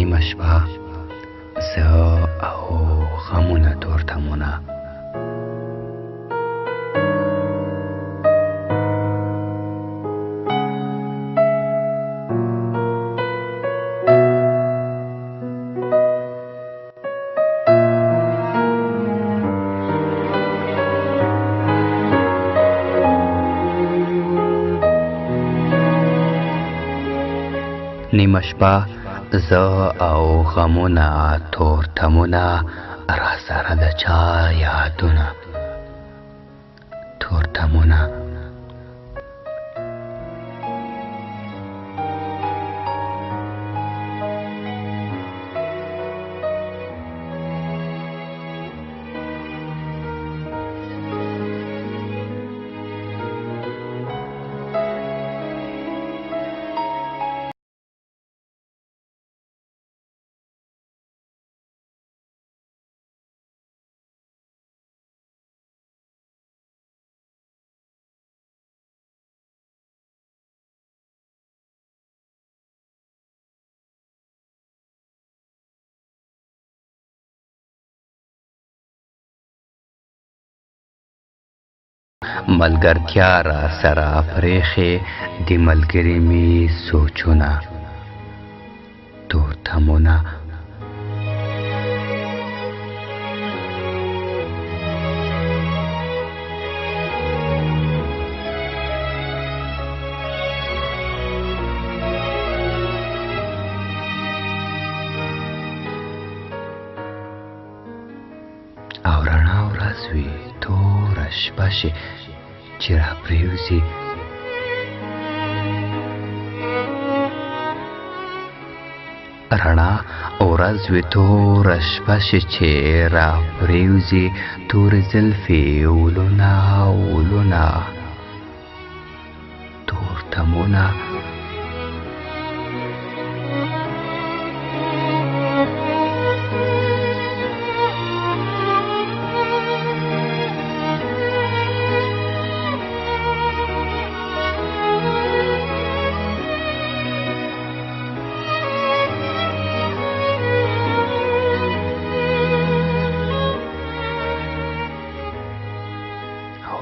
نیمه شپه زه او غمونه تورتمونه. نیمه شپه زه او غمونه تورتمونه، را سره د چا یادونه تورتمونه. ملګرتیا را سره پریښې د ملګري مې سوچونه تورتمونه. او رڼا ورځ وي توره شپه شي چې را پرېوځي، رڼا ورځ وي توره شپه شي چې را پرېوځي، تورې زلفې ولونه ولونه تورتمونه.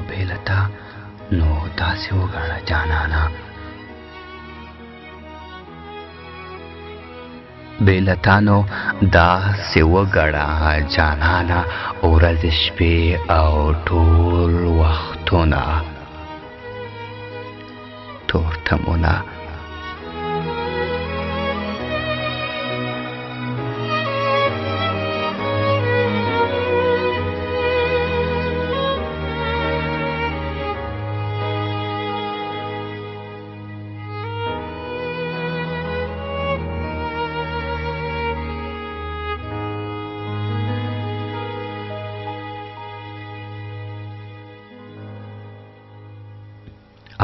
بیلتا نو داسې وګڼه جانانه، بیلتا نو داسې وګڼه جانانه، ورځې شپې او ټول وختونه تورتمونه.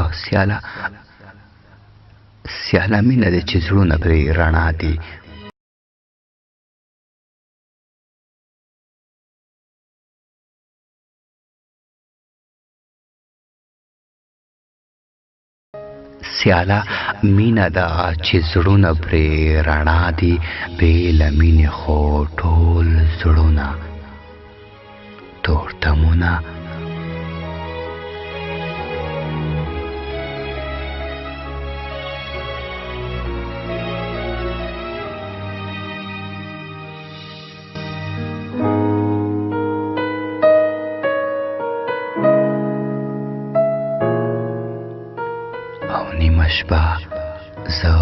او سیاله مینه ده چې زړونه پرې رڼا دي، سیاله مینه ده چې زړونه پرې رڼا دي، بې له مینې خو ټول زړونه تورتمونه. نیمه شپه زه